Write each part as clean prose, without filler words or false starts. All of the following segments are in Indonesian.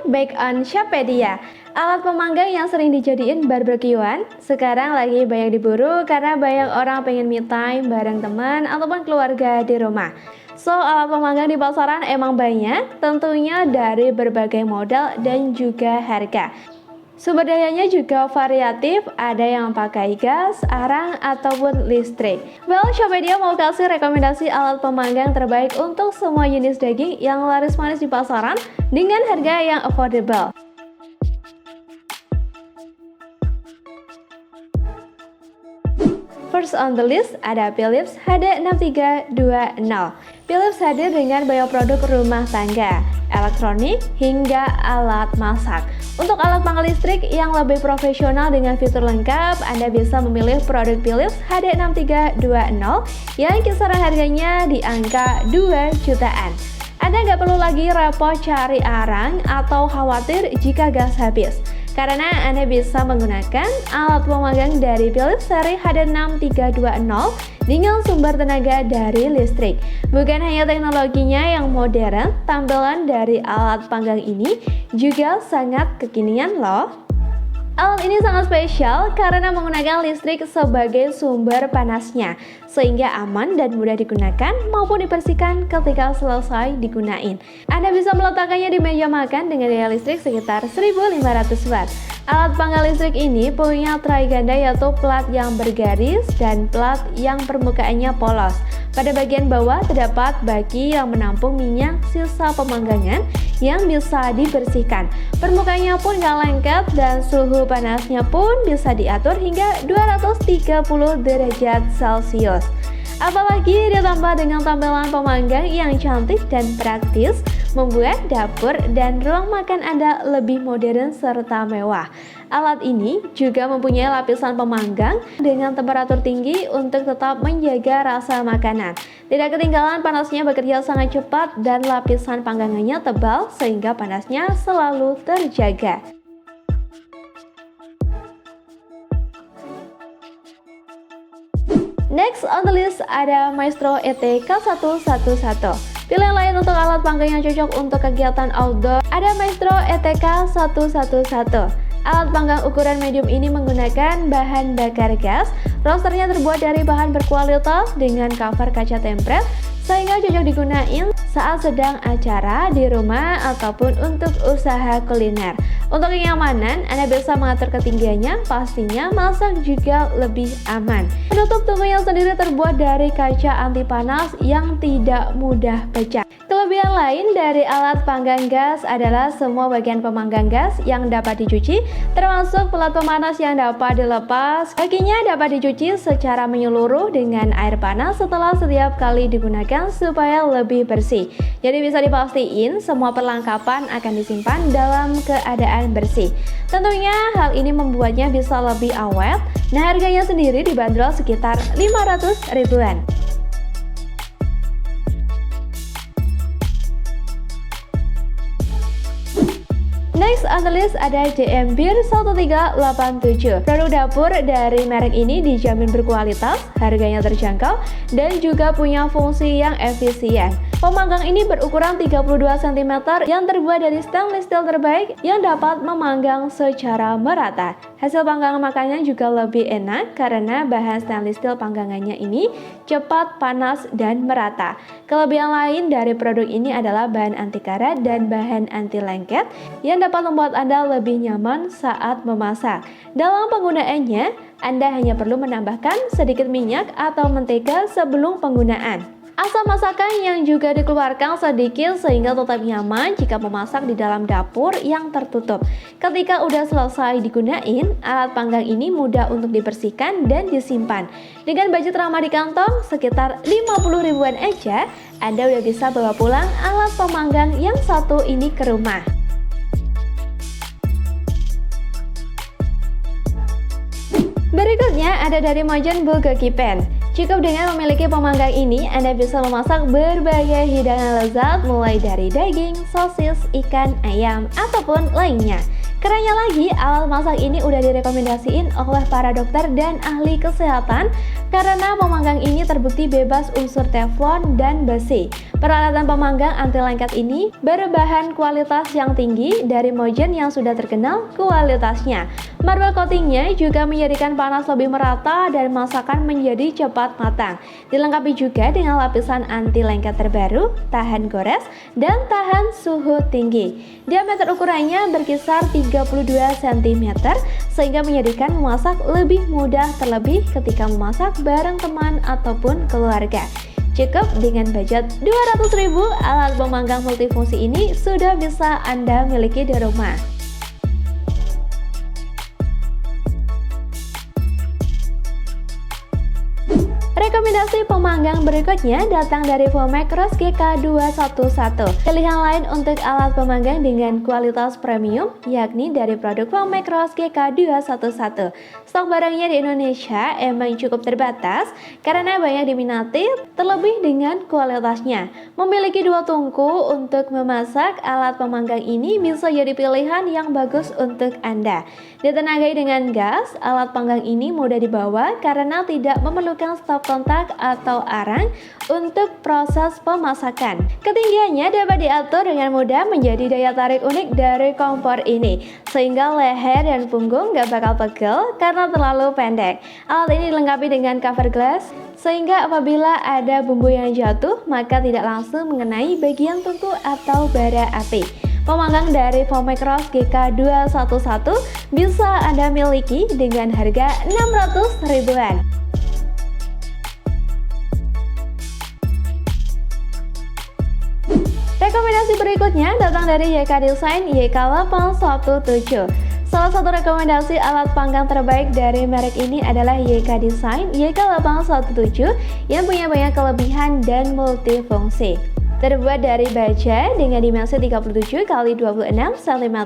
back on Shapedia. Alat pemanggang yang sering dijadiin barbekyuan sekarang lagi banyak diburu karena banyak orang pengen me time bareng teman ataupun keluarga di rumah. So, alat pemanggang di pasaran emang banyak, tentunya dari berbagai model dan juga harga. Sumber dayanya juga variatif, ada yang pakai gas, arang, ataupun listrik. Well, Shapedia mau kasih rekomendasi alat pemanggang terbaik untuk semua jenis daging yang laris manis di pasaran dengan harga yang affordable. First on the list ada Philips HD6320. Philips hadir dengan banyak produk rumah tangga, elektronik, hingga alat masak. Untuk alat panggang listrik yang lebih profesional dengan fitur lengkap, Anda bisa memilih produk Philips HD6320 yang kisaran harganya di angka 2 jutaan. Anda nggak perlu lagi repot cari arang atau khawatir jika gas habis, karena Anda bisa menggunakan alat pemanggang dari Philips seri HD6320 dengan sumber tenaga dari listrik. Bukan hanya teknologinya yang modern, tampilan dari alat panggang ini juga sangat kekinian loh. Alat ini sangat spesial karena menggunakan listrik sebagai sumber panasnya, sehingga aman dan mudah digunakan maupun dibersihkan ketika selesai digunain. Anda bisa meletakkannya di meja makan dengan daya listrik sekitar 1500 watt. Alat panggang listrik ini punya triganda, yaitu plat yang bergaris dan plat yang permukaannya polos. Pada bagian bawah terdapat baki yang menampung minyak sisa pemanggangan yang bisa dibersihkan. Permukaannya pun gak lengket dan suhu panasnya pun bisa diatur hingga 230 derajat Celcius. Apalagi ditambah dengan tampilan pemanggang yang cantik dan praktis, membuat dapur dan ruang makan Anda lebih modern serta mewah. Alat ini juga mempunyai lapisan pemanggang dengan temperatur tinggi untuk tetap menjaga rasa makanan. Tidak ketinggalan, panasnya bekerja sangat cepat dan lapisan panggangannya tebal sehingga panasnya selalu terjaga. Next on the list ada Maestro ETK111. Pilihan lain untuk alat panggang yang cocok untuk kegiatan outdoor ada Maestro ETK111. Alat panggang ukuran medium ini menggunakan bahan bakar gas. Rosternya terbuat dari bahan berkualitas dengan cover kaca tempret sehingga cocok digunain saat sedang acara di rumah ataupun untuk usaha kuliner. Untuk kenyamanan, Anda bisa mengatur ketinggiannya, pastinya masak juga lebih aman. Penutup tungkunya sendiri terbuat dari kaca anti panas yang tidak mudah pecah. Kelebihan lain dari alat panggang gas adalah semua bagian pemanggang gas yang dapat dicuci, termasuk pelat pemanas yang dapat dilepas. Baginya dapat dicuci secara menyeluruh dengan air panas setelah setiap kali digunakan supaya lebih bersih. Jadi bisa dipastikan semua perlengkapan akan disimpan dalam keadaan bersih. Tentunya hal ini membuatnya bisa lebih awet. Nah, harganya sendiri dibanderol sekitar 500 ribuan. Next on the list ada JM Beer 1387. Produk dapur dari merek ini dijamin berkualitas, harganya terjangkau, dan juga punya fungsi yang efisien. Pemanggang ini berukuran 32 cm yang terbuat dari stainless steel terbaik yang dapat memanggang secara merata. Hasil panggangan makanan juga lebih enak karena bahan stainless steel panggangannya ini cepat panas dan merata. Kelebihan lain dari produk ini adalah bahan anti karat dan bahan anti lengket yang dapat membuat Anda lebih nyaman saat memasak. Dalam penggunaannya, Anda hanya perlu menambahkan sedikit minyak atau mentega sebelum penggunaan. Asap masakan yang juga dikeluarkan sedikit sehingga tetap nyaman jika memasak di dalam dapur yang tertutup. Ketika udah selesai digunain, alat panggang ini mudah untuk dibersihkan dan disimpan. Dengan budget ramah di kantong sekitar 50 ribuan aja, Anda udah bisa bawa pulang alat pemanggang yang satu ini ke rumah. Berikutnya ada dari Majen Bulgogi Pan. Cukup dengan memiliki pemanggang ini, Anda bisa memasak berbagai hidangan lezat mulai dari daging, sosis, ikan, ayam, ataupun lainnya. Kerennya lagi, alat masak ini udah direkomendasiin oleh para dokter dan ahli kesehatan karena pemanggang ini terbukti bebas unsur teflon dan besi. Peralatan pemanggang anti lengket ini berbahan kualitas yang tinggi dari Mogen yang sudah terkenal kualitasnya. Marble coatingnya juga menjadikan panas lebih merata dan masakan menjadi cepat matang. Dilengkapi juga dengan lapisan anti lengket terbaru, tahan gores, dan tahan suhu tinggi. Diameter ukurannya berkisar 32 cm sehingga menjadikan memasak lebih mudah terlebih ketika memasak bareng teman ataupun keluarga. Cukup dengan budget 200.000, alat pemanggang multifungsi ini sudah bisa Anda miliki di rumah. Rekomendasi pemanggang berikutnya datang dari Vomacros GK211. Pilihan lain untuk alat pemanggang dengan kualitas premium yakni dari produk Vomacros GK211. Stok barangnya di Indonesia emang cukup terbatas karena banyak diminati, terlebih dengan kualitasnya. Memiliki dua tungku untuk memasak, alat pemanggang ini bisa jadi pilihan yang bagus untuk Anda. Ditenagai dengan gas, alat panggang ini mudah dibawa karena tidak memerlukan stop kontak atau arang untuk proses pemasakan. Ketinggiannya dapat diatur dengan mudah menjadi daya tarik unik dari kompor ini, sehingga leher dan punggung gak bakal pegel karena terlalu pendek. Alat ini dilengkapi dengan cover glass, sehingga apabila ada bumbu yang jatuh, maka tidak langsung mengenai bagian tungku atau bara api. Pemanggang dari Vomacros GK211 bisa Anda miliki dengan harga 600 ribuan. Rekomendasi berikutnya datang dari YK Design YK817. Salah satu rekomendasi alat panggang terbaik dari merek ini adalah YK Design YK817 yang punya banyak kelebihan dan multifungsi. Terbuat dari baja dengan dimensi 37 x 26 cm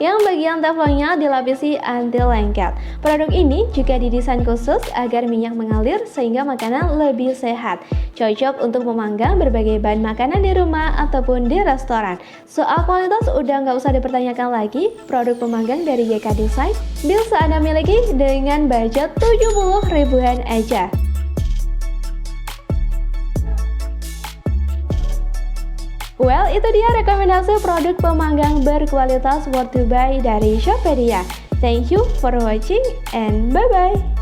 yang bagian teflonnya dilapisi anti lengket. Produk ini juga didesain khusus agar minyak mengalir sehingga makanan lebih sehat. Cocok untuk memanggang berbagai bahan makanan di rumah ataupun di restoran. Soal kualitas udah nggak usah dipertanyakan lagi, produk pemanggang dari YK Design bisa Anda miliki dengan budget 70 ribuan aja. Well, itu dia rekomendasi produk pemanggang berkualitas worth to buy dari Shoppedia. Thank you for watching and bye-bye.